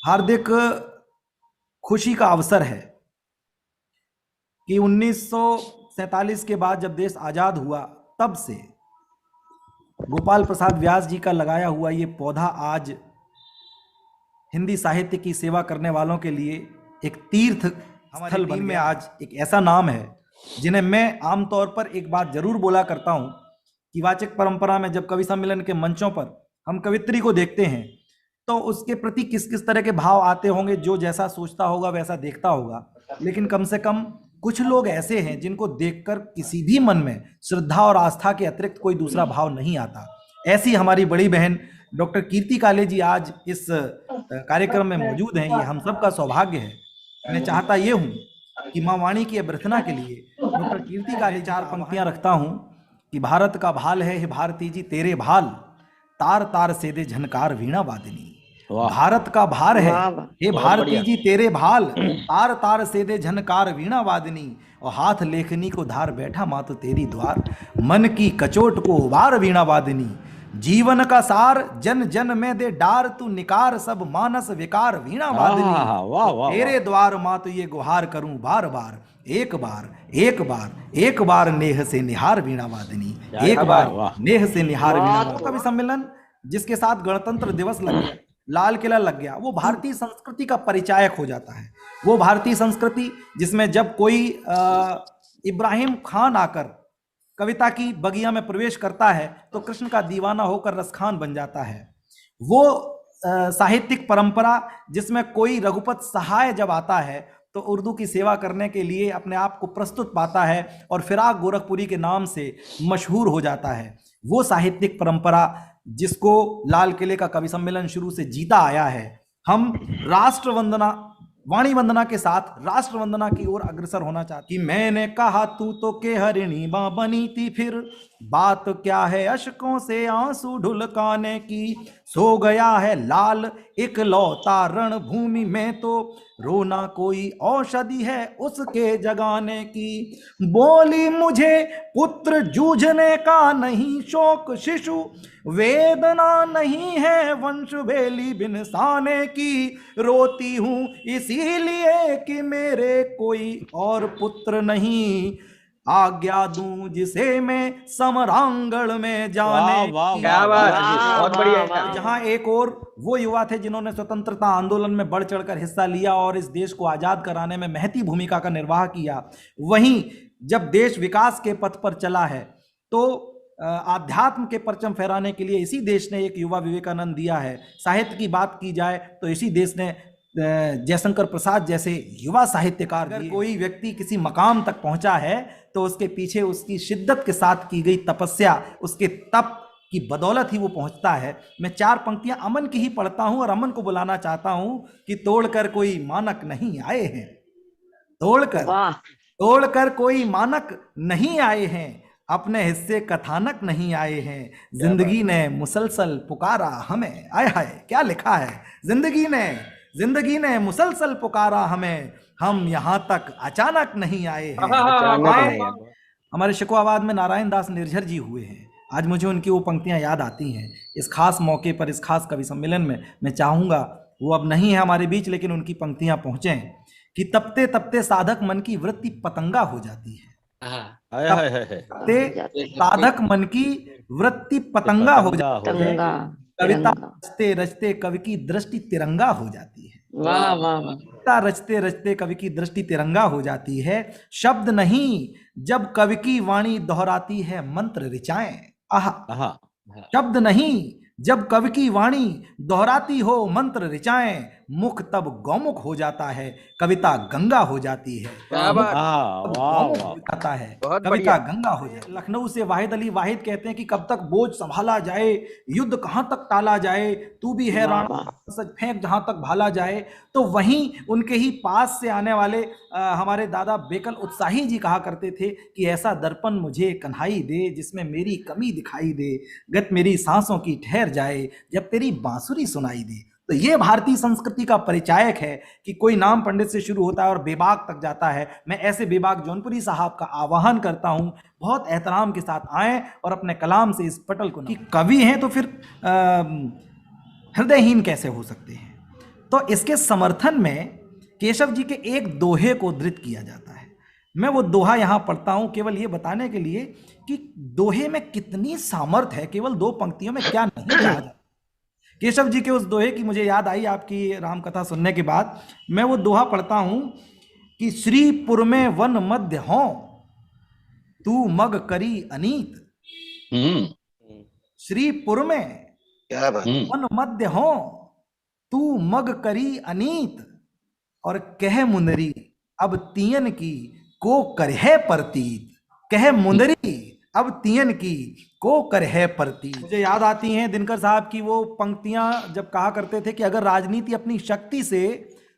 हार्दिक खुशी का अवसर है कि 1947 के बाद जब देश आज़ाद हुआ तब से गोपाल प्रसाद व्यास जी का लगाया हुआ ये पौधा आज हिंदी साहित्य की सेवा करने वालों के लिए एक तीर्थ स्थल बन में आज एक ऐसा नाम है जिन्हें मैं आमतौर पर एक बात जरूर बोला करता हूं कि वाचक परंपरा में जब कवि सम्मेलन के मंचों पर हम कवित्री को देखते हैं तो उसके प्रति किस किस तरह के भाव आते होंगे, जो जैसा सोचता होगा वैसा देखता होगा, लेकिन कम से कम कुछ लोग ऐसे हैं जिनको देखकर किसी भी मन में श्रद्धा और आस्था के अतिरिक्त कोई दूसरा भाव नहीं आता। ऐसी हमारी बड़ी बहन डॉक्टर कीर्ति काले जी आज इस कार्यक्रम में मौजूद हैं। ये हम सबका सौभाग्य है। मैं चाहता ये हूँ कि माँ वाणी की अभ्यर्थना के लिए डॉक्टर कीर्ति काले चार पंक्तियां रखता हूँ कि भारत का भाल है हे भारती जी तेरे भाल, तार तार से दे झनकार वीणा वादिनी। भारत का भार है हे भारती जी तेरे भाल, तार तार से दे झनकार वीणा वादिनी। और हाथ लेखनी को धार बैठा मातो तेरी द्वार, मन की कचोट को उबार वीणा वादिनी। जीवन का सार जन जन में दे डार, तू निकार सब मानस विकार वीणा वादिनी। तेरे द्वार मातो ये गुहार करूं बार बार, एक बार एक बार एक बार नेह से निहार वीणा वादिनी। एक बार नेह से निहार वीणा। कवि सम्मेलन जिसके साथ गणतंत्र दिवस लग गया, लाल किला लग गया, वो भारतीय संस्कृति का परिचायक हो जाता है। वो भारतीय संस्कृति जिसमें जब कोई इब्राहिम खान आकर कविता की बगिया में प्रवेश करता है तो कृष्ण का दीवाना होकर रसखान बन जाता है। वो साहित्यिक परंपरा जिसमें कोई रघुपत सहाय जब आता है तो उर्दू की सेवा करने के लिए अपने आप को प्रस्तुत पाता है और फिराक गोरखपुरी के नाम से मशहूर हो जाता है। वो साहित्यिक परंपरा जिसको लाल किले का कवि सम्मेलन शुरू से जीता आया है। हम राष्ट्र वंदना, वाणी वंदना के साथ राष्ट्र वंदना की ओर अग्रसर होना चाहते कि मैंने कहा तू तो के हरिणी मां बनी थी, फिर बात क्या है अशकों से आंसू ढुलकाने की। सो गया है लाल इकलौता रणभूमि में, तो रोना कोई औषधि है उसके जगाने की। बोली मुझे पुत्र जूझने का नहीं शौक शिशु, वेदना नहीं है वंश बेली बिन साने की। रोती हूं इसीलिए कि मेरे कोई और पुत्र नहीं, आज्ञा दूं जिसे मैं समरांगण में जाने। क्या बात है, बहुत बढ़िया। जहां एक और वो युवा थे जिन्होंने स्वतंत्रता आंदोलन में बढ़ चढ़कर हिस्सा लिया और इस देश को आजाद कराने में महती भूमिका का निर्वाह किया, वहीं जब देश विकास के पथ पर चला है तो आध्यात्म के परचम फहराने के लिए इसी देश ने एक युवा विवेकानंद दिया है। साहित्य की बात की जाए तो इसी देश ने जयशंकर प्रसाद जैसे युवा साहित्यकार। अगर कोई व्यक्ति किसी मकाम तक पहुंचा है तो उसके पीछे उसकी शिद्दत के साथ की गई तपस्या, उसके तप की बदौलत ही वो पहुंचता है। मैं चार पंक्तियां अमन की ही पढ़ता हूं और अमन को बुलाना चाहता हूं कि तोड़कर कोई मानक नहीं आए हैं, तोड़कर कोई मानक नहीं आए हैं, अपने हिस्से कथानक नहीं आए हैं। जिंदगी ने मुसलसल पुकारा हमें, आय हाय क्या लिखा है, जिंदगी ने मुसलसल पुकारा हमें, हम यहाँ तक अचानक नहीं आए हैं। हमारे शिकवाबाद में नारायण दास निर्झर जी हुए हैं। आज मुझे उनकी वो पंक्तियां याद आती हैं। इस खास मौके पर, इस खास कवि सम्मेलन में मैं चाहूंगा, वो अब नहीं है हमारे बीच, लेकिन उनकी पंक्तियां पहुंचे कि तपते तपते साधक मन की वृत्ति पतंगा हो जाती है। साधक मन की वृत्ति पतंगा हो जाती है, कविता रचते रचते कवि की दृष्टि तिरंगा हो जाती है। कविता रचते रचते कवि की दृष्टि तिरंगा हो जाती है। शब्द नहीं जब कवि की वाणी दोहराती है मंत्र ऋचाएं, आहा। शब्द नहीं जब कवि की वाणी दोहराती हो मंत्र ऋचाएं, मुख तब गौमुख हो जाता है, कविता गंगा हो जाती है। जाता है कविता गंगा हो जाए। लखनऊ से वाहिद अली वाहिद कहते हैं कि कब तक बोझ संभाला जाए, युद्ध कहां तक टाला जाए, तू भी है राण सच फेंक जहां तक भाला जाए। तो वहीं उनके ही पास से आने वाले हमारे दादा बेकल उत्साही जी कहा करते थे कि ऐसा दर्पण मुझे कन्हाई दे जिसमें मेरी कमी दिखाई दे, गत मेरी सांसों की ठहर जाए जब तेरी बांसुरी सुनाई दे। तो ये भारतीय संस्कृति का परिचायक है कि कोई नाम पंडित से शुरू होता है और बेबाक तक जाता है। मैं ऐसे बेबाक जौनपुरी साहब का आह्वान करता हूं, बहुत एहतराम के साथ आएं और अपने कलाम से इस पटल को कि कवि हैं तो फिर हृदयहीन कैसे हो सकते हैं। तो इसके समर्थन में केशव जी के एक दोहे को उद्धृत किया जाता है। मैं वो दोहा यहां पढ़ता हूं केवल ये बताने के लिए कि दोहे में कितनी सामर्थ है, केवल दो पंक्तियों में क्या नहीं कहा जाता। केशव जी के उस दोहे की मुझे याद आई आपकी रामकथा सुनने के बाद। मैं वो दोहा पढ़ता हूं कि श्रीपुर में वन मध्य हो तू मग करी अनीत। श्रीपुर में क्या बात। वन मध्य हो तू मग करी अनीत, और कह मुंदरी अब तियन की को करहे प्रतीत। कह मुंदरी अब तियन की को करहे प्रतीत। मुझे याद आती हैं दिनकर साहब की वो पंक्तियां जब कहा करते थे कि अगर राजनीति अपनी शक्ति से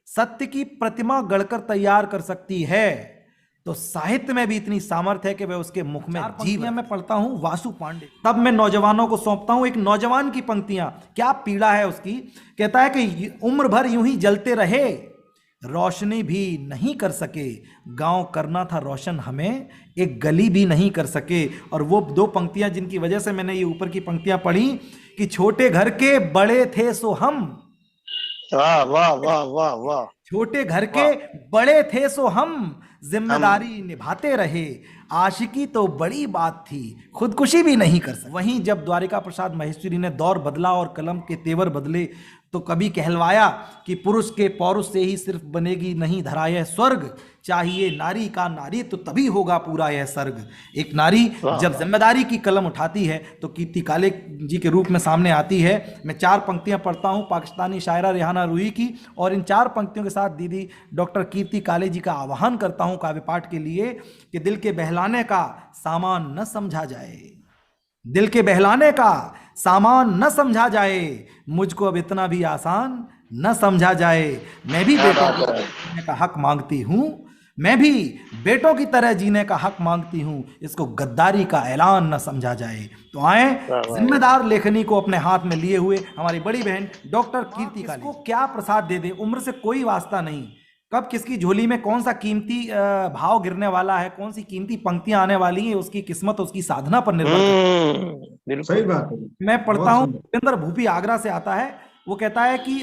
सत्य की प्रतिमा गढ़कर तैयार कर सकती है तो साहित्य में भी इतनी सामर्थ्य है कि वह उसके मुख में जीवन। मैं पढ़ता हूं वासु पांडे, तब मैं नौजवानों को सौंपता हूं एक नौजवान की पंक्तियां। क्या पीड़ा है उसकी। कहता है कि उम्र भर यूं ही जलते रहे, रोशनी भी नहीं कर सके, गांव करना था रोशन हमें, एक गली भी नहीं कर सके। और वो दो पंक्तियां जिनकी वजह से मैंने ये ऊपर की पंक्तियां पढ़ी कि छोटे घर के बड़े थे सो हम। वाह वाह वाह वाह वाह। छोटे घर के बड़े थे सो हम, जिम्मेदारी निभाते रहे, आशिकी तो बड़ी बात थी, खुदकुशी भी नहीं कर सकते। वहीं जब द्वारिका प्रसाद महेश्वरी ने दौर बदला और कलम के तेवर बदले तो कभी कहलवाया कि पुरुष के पौरुष से ही सिर्फ बनेगी नहीं धरा यह स्वर्ग, चाहिए नारी का नारी तो तभी होगा पूरा यह सर्ग। एक नारी जब जिम्मेदारी की कलम उठाती है तो कीर्ति काले जी के रूप में सामने आती है। मैं चार पंक्तियां पढ़ता हूं पाकिस्तानी शायरा रेहाना रूही की, और इन चार पंक्तियों के साथ दीदी डॉक्टर कीर्ति काले जी का आह्वान करता हूं काव्य पाठ के लिए कि दिल के बहलाने का सामान न समझा जाए, दिल के बहलाने का सामान न समझा जाए, मुझको अब इतना भी आसान न समझा जाए। मैं भी बेटों की तरह जीने का हक मांगती हूँ, मैं भी बेटों की तरह जीने का हक मांगती हूँ, इसको गद्दारी का ऐलान न समझा जाए। तो आए जिम्मेदार लेखनी को अपने हाथ में लिए हुए हमारी बड़ी बहन डॉक्टर कीर्ति काले को क्या प्रसाद दे दे, उम्र से कोई वास्ता नहीं, कब किसकी झोली में कौन सा कीमती भाव गिरने वाला है, कौन सी कीमती पंक्तियां आने वाली हैं, उसकी किस्मत उसकी साधना पर निर्भर करती है। सही बात है। मैं पढ़ता हूँ भूपेंद्र भूपी आगरा से आता है, वो कहता है कि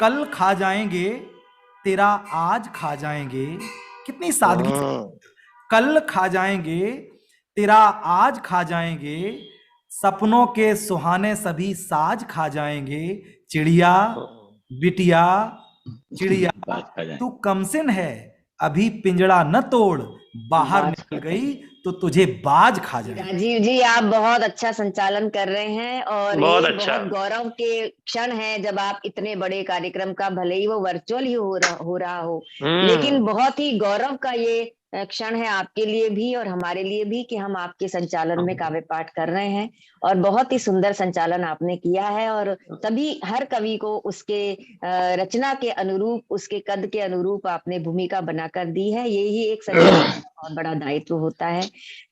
कल खा जाएंगे तेरा आज खा जाएंगे। कितनी सादगी। कल खा जाएंगे तेरा आज खा जाएंगे, सपनों के सुहाने सभी साज खा जाएंगे। चिड़िया बिटिया चिड़िया तू कमसिन है, अभी पिंजड़ा न तोड़, बाहर निकल गई तो तुझे बाज खा जाए। राजीव जी आप बहुत अच्छा संचालन कर रहे हैं और बहुत ये अच्छा। बहुत गौरव के क्षण है जब आप इतने बड़े कार्यक्रम का, भले ही वो वर्चुअल ही हो रहा हो, लेकिन बहुत ही गौरव का ये क्षण है आपके लिए भी और हमारे लिए भी कि हम आपके संचालन में काव्य पाठ कर रहे हैं। और बहुत ही सुंदर संचालन आपने किया है और तभी हर कवि को उसके रचना के अनुरूप, उसके कद के अनुरूप आपने भूमिका बनाकर दी है। यही एक संचालन का बहुत बड़ा दायित्व होता है।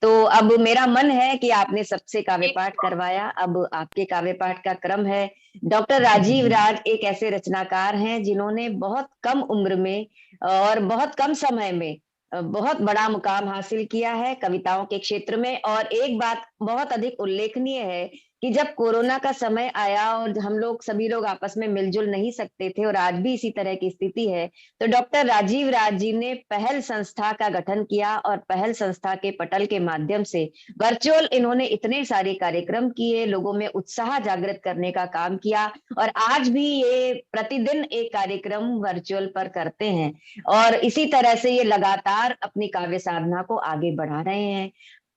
तो अब मेरा मन है कि आपने सबसे काव्य पाठ करवाया, अब आपके काव्य पाठ का क्रम है। डॉक्टर राजीव राज एक ऐसे रचनाकार हैं जिन्होंने बहुत कम उम्र में और बहुत कम समय में बहुत बड़ा मुकाम हासिल किया है कविताओं के क्षेत्र में। और एक बात बहुत अधिक उल्लेखनीय है कि जब कोरोना का समय आया और हम लोग सभी लोग आपस में मिलजुल नहीं सकते थे और आज भी इसी तरह की स्थिति है, तो डॉक्टर राजीव राज जी ने पहल संस्था का गठन किया और पहल संस्था के पटल के माध्यम से वर्चुअल इन्होंने इतने सारे कार्यक्रम किए, लोगों में उत्साह जागृत करने का काम किया और आज भी ये प्रतिदिन एक कार्यक्रम वर्चुअल पर करते हैं और इसी तरह से ये लगातार अपनी काव्य साधना को आगे बढ़ा रहे हैं।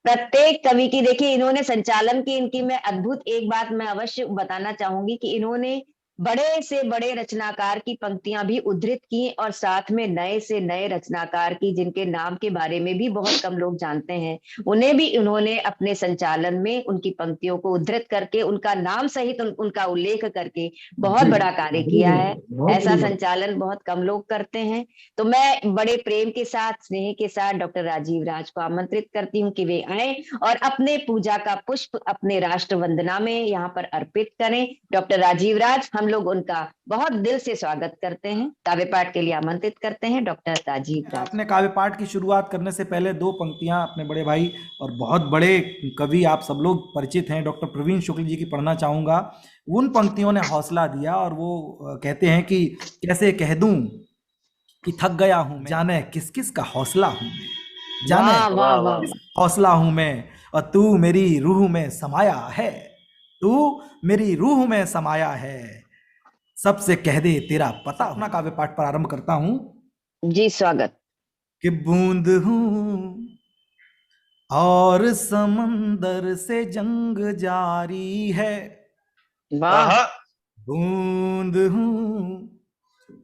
प्रत्येक कवि की देखिए इन्होंने संचालन की, इनकी मैं अद्भुत एक बात मैं अवश्य बताना चाहूंगी कि इन्होंने बड़े से बड़े रचनाकार की पंक्तियां भी उद्धृत की और साथ में नए से नए रचनाकार की जिनके नाम के बारे में भी बहुत कम लोग जानते हैं, उन्हें भी उन्होंने अपने संचालन में उनकी पंक्तियों को उद्धृत करके उनका नाम सहित उनका उल्लेख करके बहुत बड़ा कार्य किया है। ऐसा संचालन बहुत कम लोग करते हैं। तो मैं बड़े प्रेम के साथ, स्नेह के साथ डॉक्टर राजीव राज को आमंत्रित करती हूँ कि वे आए और अपने पूजा का पुष्प अपने राष्ट्र वंदना में यहाँ पर अर्पित करें। डॉक्टर राजीव राज, हम लोग उनका बहुत दिल से स्वागत करते हैं, काव्य पाठ के लिए आमंत्रित करते हैं डॉक्टर ताजीब राज। अपने काव्य पाठ की शुरुआत करने से पहले दो पंक्तियां अपने बड़े भाई और बहुत बड़े कवि आप सब लोग परिचित हैं डॉक्टर प्रवीण शुक्ल जी की पढ़ना चाहूंगा। उन पंक्तियों ने हौसला दिया और वो कहते हैं कि कैसे कह दूं कि थक गया हूं मैं, जाने किस किस का हौसला हूं मैं, जाने वाह वाह वाह, किस हौसला हूं मैं, और तू मेरी रूह में समाया है, तू मेरी रूह में समाया है, सबसे कह दे तेरा पता। अपना काव्य पाठ प्रारंभ करता हूं। जी स्वागत। कि बूंद हूं और समंदर से जंग जारी है, वाह आहा, बूंद हूं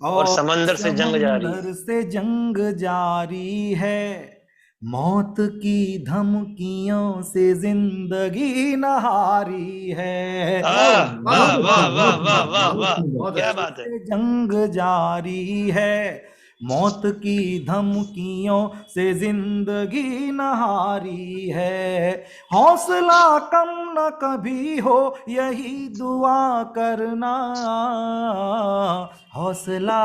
और समंदर से जंग जारी है। समंदर से जंग जारी है, मौत की धमकियों से जिंदगी नहारी है, वाह वाह वाह वाह वाह वाह, क्या बात है। से जंग जारी है, मौत की धमकियों से जिंदगी नहारी है, हौसला कम न कभी हो यही दुआ करना, हौसला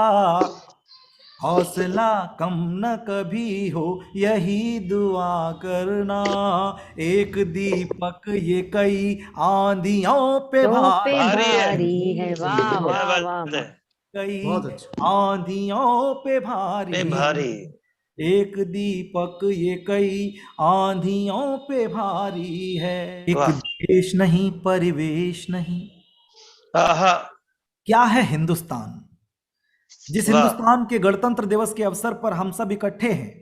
हौसला कम न कभी हो यही दुआ करना, एक दीपक ये कई आंधियों पे तो पे भारी है। भारी है। वाह क्या वाह वाह बात है। कई आंधियों पे ए भारी, भारी, एक दीपक ये कई आंधियों पे भारी है, एक वाह। देश नहीं परिवेश नहीं, आहा, क्या है हिंदुस्तान। जिस वाह। हिंदुस्तान के गणतंत्र दिवस के अवसर पर हम सब इकट्ठे हैं,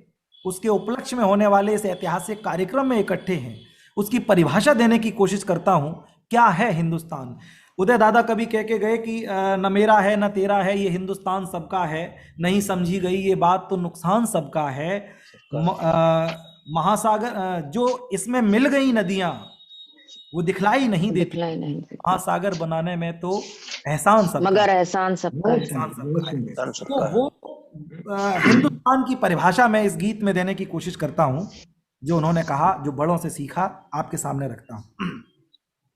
उसके उपलक्ष्य में होने वाले इस ऐतिहासिक कार्यक्रम में इकट्ठे हैं, उसकी परिभाषा देने की कोशिश करता हूं। क्या है हिंदुस्तान। उदय दादा कभी कह के गए कि न मेरा है न तेरा है, ये हिंदुस्तान सबका है, नहीं समझी गई ये बात तो नुकसान सबका है, महासागर जो इसमें मिल गई नदियां वो दिखलाई नहीं देती, दिखलाई नहीं देती, महासागर बनाने में तो एहसान सबका, मगर एहसान सबका है। एहसान सबका है। धन तो सबका है। वो हिंदुस्तान की परिभाषा मैं इस गीत में देने की कोशिश करता हूं, जो उन्होंने कहा, जो बड़ों से सीखा, आपके सामने रखता हूं।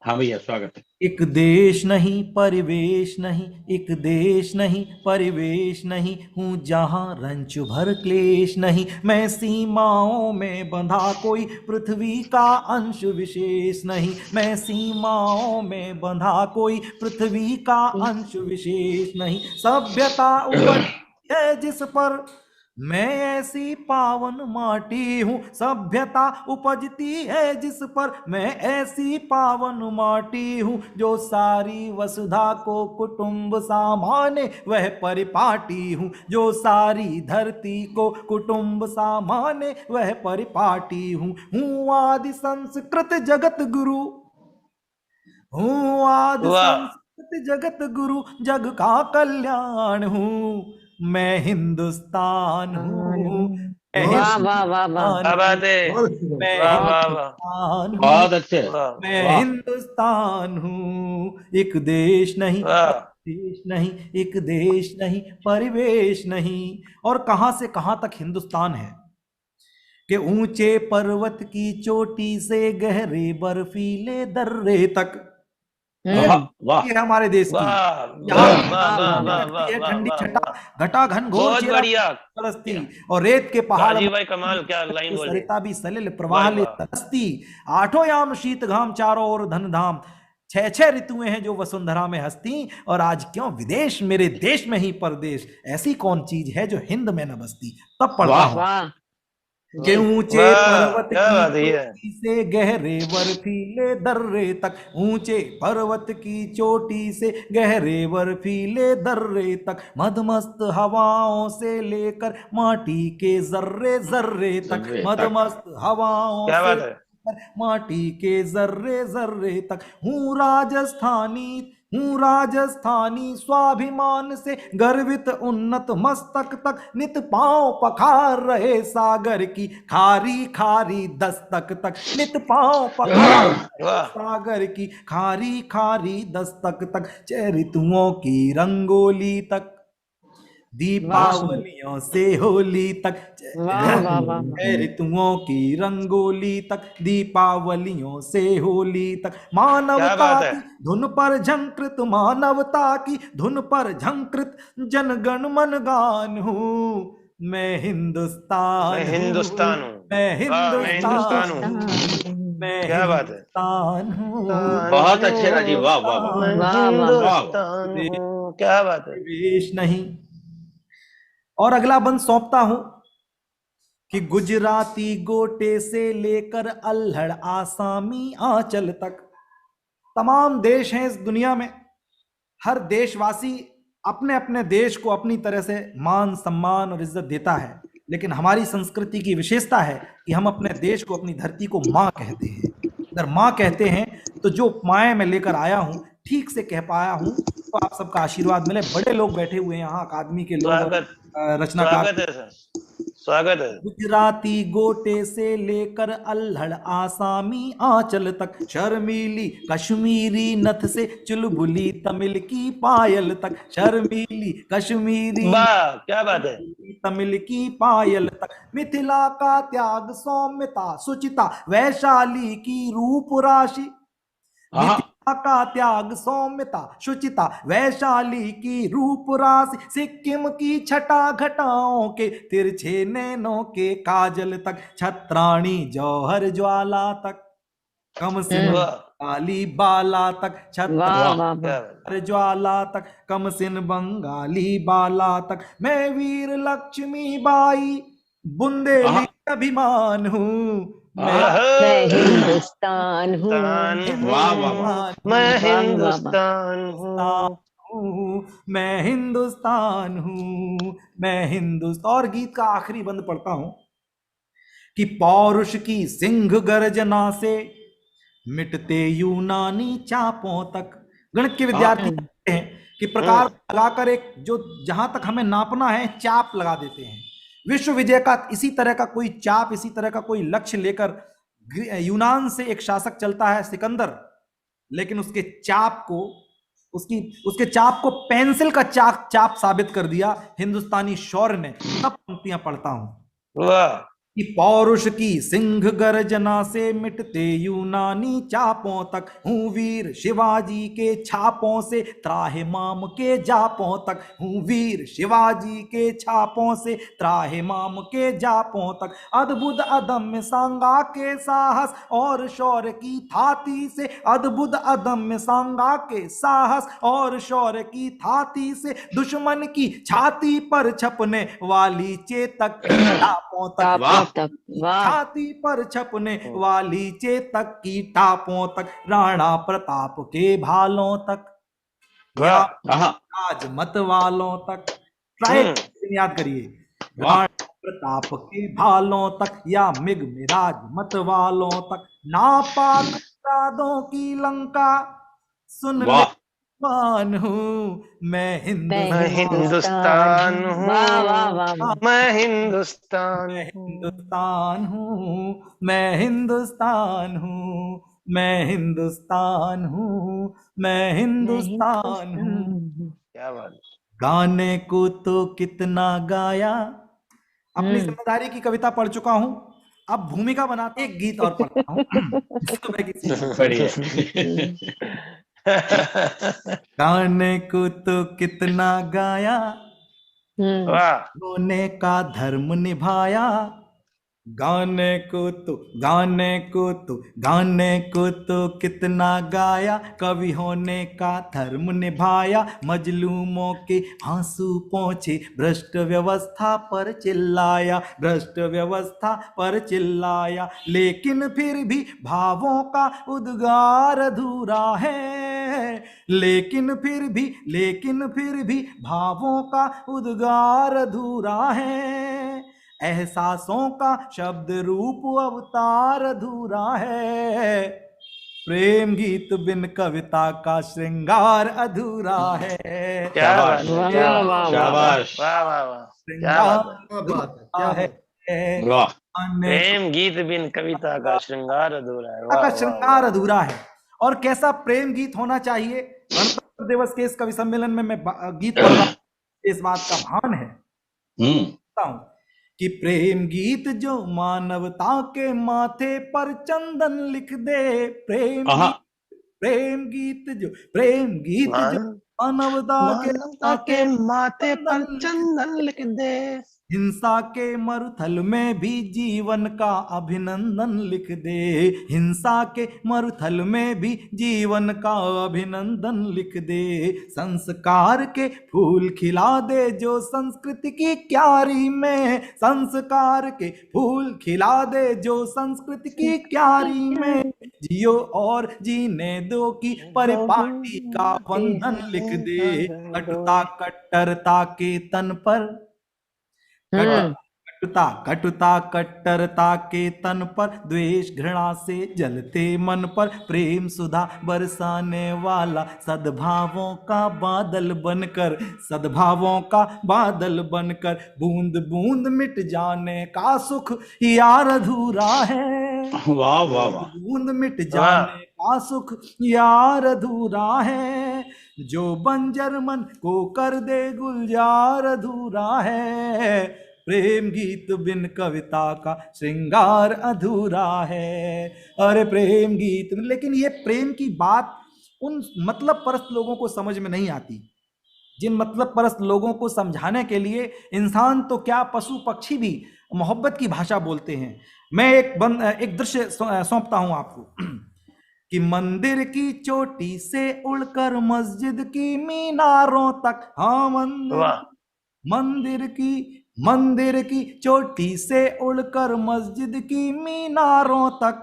हाँ भैया स्वागत है। एक देश नहीं परिवेश नहीं, एक देश नहीं परिवेश नहीं, हूँ जहाँ रंच भर क्लेश नहीं, मैं सीमाओं में बंधा कोई पृथ्वी का अंश विशेष नहीं, मैं सीमाओं में बंधा कोई पृथ्वी का अंश विशेष नहीं, सभ्यता ऊपर है जिस पर मैं ऐसी पावन माटी हूँ, सभ्यता उपजती है जिस पर मैं ऐसी पावन माटी हूँ, जो सारी वसुधा को कुटुंब सामाने वह परिपाटी हूँ, जो सारी धरती को कुटुंब सामाने वह परिपाटी हूँ आदि संस्कृत जगत गुरु, हूँ आदि संस्कृत जगत गुरु, जग का कल्याण हूँ, मैं हिंदुस्तान हूँ, वाह वाह वाह वाह, क्या बात है। मैं वाह वाह वाह, हिंदुस्तान हूँ, बहुत अच्छे। वाह मैं हिंदुस्तान हूँ, एक देश नहीं वाह। देश नहीं, एक देश नहीं परिवेश नहीं। और कहां से कहां तक हिंदुस्तान है कि ऊंचे पर्वत की चोटी से गहरे बर्फीले दर्रे तक, वाह ये हमारे देश की, वाह यहाँ वाह वाह वाह वाह वाह है वाह ठंडी वाह छटा, वाह। घटा घनघोर बहुत चेहरा बढ़िया। बरसती, और रेत के पहाड़ राजीव भाई कमाल, क्या लाइन बोले। सरिता भी सलिल प्रवाह ले वाह, वाह। तरसती, आठों याम शीत घाम चारों ओर धन धाम, छह छह ऋतुएं हैं जो वसुंधरा में हंसती, और आज क्यों विदेश मेरे देश में ही परदेश, ऐसी कौन चीज है जो हिंद में न बसती। तब पढ़ता हूं वाह के ऊंचे वाह, पर्वत क्या बात है की ये। चोटी से गहरे बर्फीले दर्रे तक, ऊंचे पर्वत की चोटी से गहरे बर्फीले दर्रे तक, मदमस्त हवाओं से लेकर माटी के जर्रे जर्रे तक, मदमस्त हवाओं क्या से बात है। लेकर माटी के जर्रे जर्रे तक, हूँ राजस्थानी स्वाभिमान से गर्वित उन्नत मस्तक तक, नित पांव पखार रहे सागर की खारी खारी दस्तक तक, नित पांव पखार वाह। सागर की खारी खारी दस्तक तक, छह ऋतुओं की रंगोली तक, दीपावलियों से होली तक, वाह वाह वाह ऋतुओं की रंगोली तक, दीपावलियों से होली तक, क्या मानवता बात है। की धुन पर झंकृत, मानवता की धुन पर झंकृत जनगण मन गान हूँ, मैं हिंदुस्तान मैं हूँ, हिंदुस्तान हूँ। मैं वाह, मैं हिंदुस्तान हिंदुस्तान हूँ, मैं क्या बात है। हिंदुस्तान हूँ, बहुत अच्छे राजीव, वाह वाह वाह। मैं वाह, वाह, हिंदुस्तान हूँ, क्या बात है। देश नहीं। और अगला बंद सौंपता हूं कि गुजराती गोटे से लेकर अल्हड़ आसामी आंचल तक, तमाम देश हैं इस दुनिया में, हर देशवासी अपने अपने देश को अपनी तरह से मान सम्मान और इज्जत देता है, लेकिन हमारी संस्कृति की विशेषता है कि हम अपने देश को, अपनी धरती को माँ कहते हैं। अगर माँ कहते हैं तो जो माए मैं लेकर आया हूं, ठीक से कह पाया हूं, तो आप सबका आशीर्वाद मिले। बड़े लोग बैठे हुए हैं यहाँ, अकादमी के लोग और स्वागत, रचनाकार। स्वागत है सर, स्वागत है। गुजराती गोटे से लेकर अल्हड़ आसामी आंचल तक, शर्मीली कश्मीरी नथ से चुलबुली तमिल की पायल तक, शर्मीली कश्मीरी वाह, क्या बात है। तमिल की पायल तक, मिथिला का त्याग सौम्यता सुचिता वैशाली की रूप राशि, हाँ मिथिला का त्याग सौम्यता शुचिता वैशाली की रूप राशि, सिक्किम की छटा घटाओं के तिरछे नैनों के काजल तक, छत्राणी जौहर ज्वाला तक, कम सिन वाह, काली बाला तक, वाह छत्र वाह वाह क्या बात है। ज्वाला तक, कम सिन बंगाली बाला तक, मैं वीर लक्ष्मी बाई बुंदेली अभिमान हूँ, मैं मैं हिंदुस्तान हूँ, हिंदुस्तान वाह, वाह, हूँ, वाह। मैं वाह, वाह, वाह। हिंदुस्तान हूँ। हूँ, मैं हिंदुस्तान हूँ, मैं हिंदुस्तान। और गीत का आखिरी बंद पढ़ता हूं कि पौरुष की सिंह गर्जना से मिटते यूनानी चापों तक। गणित के विद्यार्थी कहते हैं कि प्रकार लगाकर एक जो जहां तक हमें नापना है चाप लगा देते हैं। विश्व विजय का इसी तरह का कोई चाप, इसी तरह का कोई लक्ष्य लेकर यूनान से एक शासक चलता है सिकंदर, लेकिन उसके चाप को, उसके चाप को पेंसिल का चाप साबित कर दिया हिंदुस्तानी शौर्य ने। तब पंक्तियां पढ़ता हूं वाह, कि पौरुष की सिंह गर्जना से मिटते यूनानी चापों तक, हूँ वीर शिवाजी के छापों से त्राहिमाम के जापों तक, हूँ वीर शिवाजी के छापों से त्राहिमाम के जापों तक, अद्भुत अदम्य सांगा के साहस और शौर्य की थाती से, अद्भुत अदम्य सांगा के साहस और शौर्य की थाती से, दुश्मन की छाती पर छपने वाली चेतक की टापों तक, वाह छाती पर छपने वाली चेतक की टापों तक, राणा प्रताप के भालों तक, या राजमत वालों तक। याद करिए, राणा प्रताप के भालों तक या मिग मिराज मत वालों तक, नापाक अपराधों की लंका सुन ले मान हूँ, मैं हिंदुस्तान हूँ, वाह वाह वाह, मैं हिंदुस्तान हिंदुस्तान हूँ, मैं हिंदुस्तान हूँ, मैं हिंदुस्तान हूँ, मैं हिंदुस्तान हूँ। क्या बात। गाने को तो कितना गाया, अपनी जिम्मेदारी की कविता पढ़ चुका हूँ, अब भूमिका बनाते एक गीत और पढ़ता हूँ। तो मैं किसी गाने को तो कितना गाया, रोने का धर्म निभाया, गाने को तो कितना गाया, कवि होने का धर्म निभाया, मजलूमों के आंसू पहुंचे भ्रष्ट व्यवस्था पर चिल्लाया, भ्रष्ट व्यवस्था पर चिल्लाया, लेकिन फिर भी भावों का उद्गार अधूरा है, लेकिन फिर भी भावों का उद्गार अधूरा है, एहसासों का शब्द रूप अवतार अधूरा है, प्रेम गीत बिन कविता का श्रृंगार अधूरा है। क्या बात है, शाबाश, वाह वाह वाह, श्रृंगार है, प्रेम गीत बिन कविता का श्रृंगार अधूरा है, का श्रृंगार अधूरा है। और कैसा प्रेम गीत होना चाहिए, गणतंत्र दिवस के इस कवि सम्मेलन में मैं गीत पढ़ रहा हूं, इस बात का भान है। हम्म। कहता हूं कि प्रेम गीत जो मानवता के माथे पर चंदन लिख दे, आहा, प्रेम गीत जो मानवता के मानवता माथे के माथे पर चंदन लिख चंदन लिख दे, हिंसा के मरुथल में भी जीवन का अभिनंदन लिख दे, हिंसा के मरुथल में भी जीवन का अभिनंदन लिख दे, संस्कार के फूल खिला दे जो संस्कृति की क्यारी में, संस्कार के फूल खिला दे जो संस्कृति की क्यारी में, जियो और जीने दो की परिपाटी का बंधन लिख दे, कटुता के तन पर कटुता कट्टरता के तन पर, द्वेष घृणा से जलते मन पर, प्रेम सुधा बरसाने वाला सद्भावों का बादल बनकर, सद्भावों का बादल बनकर, बूंद बूंद मिट जाने का सुख यार अधूरा है, वाह वाह वाह, बूंद मिट जाने का सुख यार अधूरा है, जो बंजर मन को कर दे गुलजार अधूरा है, प्रेम गीत बिन कविता का श्रृंगार अधूरा है। अरे प्रेम गीत, लेकिन ये प्रेम की बात उन मतलब परस्त लोगों को समझ में नहीं आती, जिन मतलब परस्त लोगों को समझाने के लिए इंसान तो क्या पशु पक्षी भी मोहब्बत की भाषा बोलते हैं। मैं एक दृश्य सौंपता हूं आपको कि मंदिर की चोटी से उड़कर मस्जिद की मीनारों तक, हाँ मंदिर की चोटी से उड़कर मस्जिद की मीनारों तक,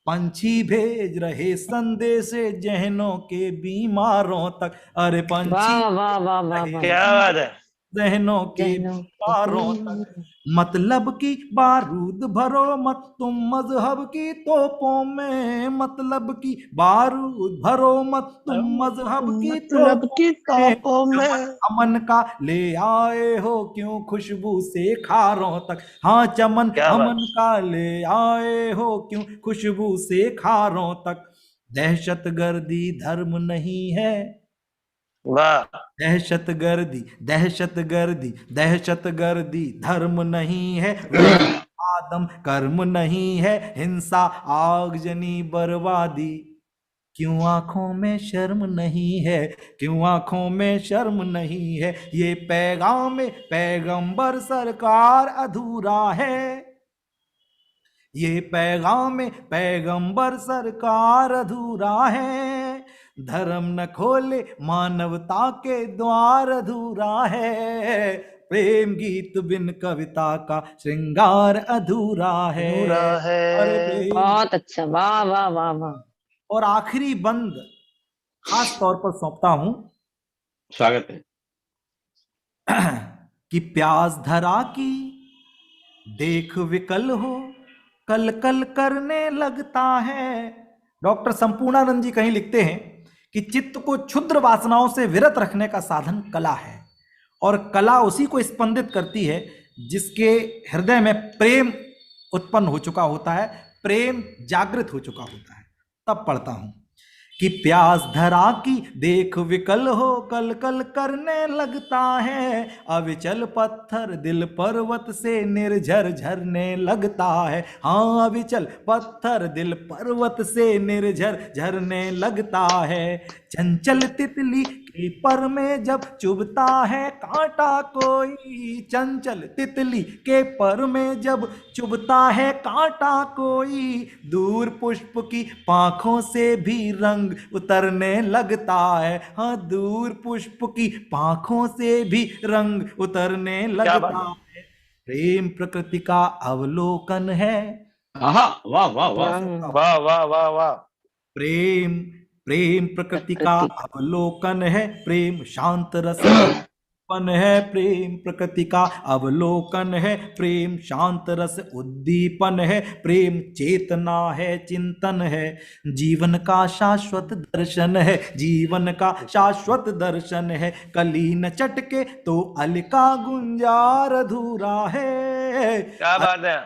पंछी भेज रहे संदेश जहनों के बीमारों तक। अरे पंछी वाह वाह वाह वाह वाह, क्या बात है, जहनों के बीमारों तक, मतलब की बारूद भरो मत तुम मजहब की तोपों में, मतलब की बारूद भरो मत तुम मजहब की तोपों में, अमन का ले आए हो क्यों खुशबू से खारों तक, हाँ चमन अमन का ले आए हो क्यों खुशबू से खारों तक, दहशतगर्दी धर्म नहीं है, वाह, दहशतगर्दी धर्म नहीं है, आदम कर्म नहीं है, हिंसा आगजनी बर्बादी, क्यों आंखों में शर्म नहीं है, क्यों आंखों में शर्म नहीं है, ये पैगाम पैगंबर सरकार अधूरा है, ये पैगाम पैगंबर सरकार अधूरा है, धर्म न खोले मानवता के द्वार अधूरा है, प्रेम गीत बिन कविता का श्रृंगार अधूरा है। बहुत अच्छा, वाह वाह वाह वाह। और आखिरी बंद खास तौर पर सौंपता हूं, स्वागत है, कि प्यास धरा की देख विकल हो कल कल करने लगता है। डॉक्टर संपूर्णानंद जी कहीं लिखते हैं कि चित्त को क्षुद्र वासनाओं से विरत रखने का साधन कला है, और कला उसी को स्पंदित करती है जिसके हृदय में प्रेम उत्पन्न हो चुका होता है, प्रेम जागृत हो चुका होता है। तब पढ़ता हूं कि प्यास धरा की देख विकल हो कल कल करने लगता है, अविचल पत्थर दिल पर्वत से निर्झर झरने लगता है, हाँ अविचल पत्थर दिल पर्वत से निर्झर झरने लगता है, चंचल तितली के पर में जब चुभता है कांटा कोई, चंचल तितली के पर में जब चुभता है कांटा कोई, दूर पुष्प की पाखों से भी रंग उतरने लगता है, हाँ दूर पुष्प की पाखों से भी रंग उतरने लगता है, प्रेम प्रकृति का अवलोकन है, वाह वाह वाह वाह वाह वाह वाह, प्रेम प्रकृति का अवलोकन है, प्रेम शांत रस है, प्रेम प्रकृति का अवलोकन है, प्रेम शांत रस उद्दीपन है, प्रेम चेतना है, चिंतन है, जीवन का शाश्वत दर्शन है, जीवन का शाश्वत दर्शन है, कली न चटके तो अलका गुंजार अधूरा है, क्या बात है,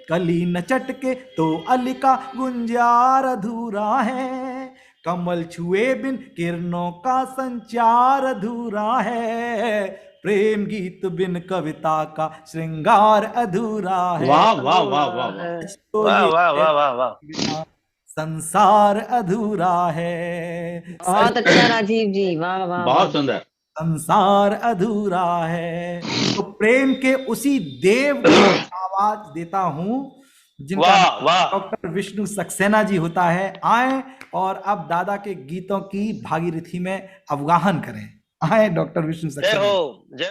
कली न चटके तो अलका गुंजार अधूरा है, कमल छुए बिन किरणों का संचार अधूरा है, प्रेम गीत बिन कविता का श्रृंगार अधूरा है। वाह वाह वाह वाह वाह तो वाह ये वाह वाह वाह वाह संसार अधूरा है, बहुत अच्छा राजीव जी, वाह वाह वाह। बहुत सुंदर। संसार अधूरा है। तो प्रेम के उसी देव को आवाज देता हूं जिनका वाह, नाम वाह। डॉक्टर विष्णु सक्सेना जी होता है। आए और अब दादा के गीतों की भागीरथी में अवगाहन करें। आए डॉक्टर विष्णु जय सक्सेना। हो, जय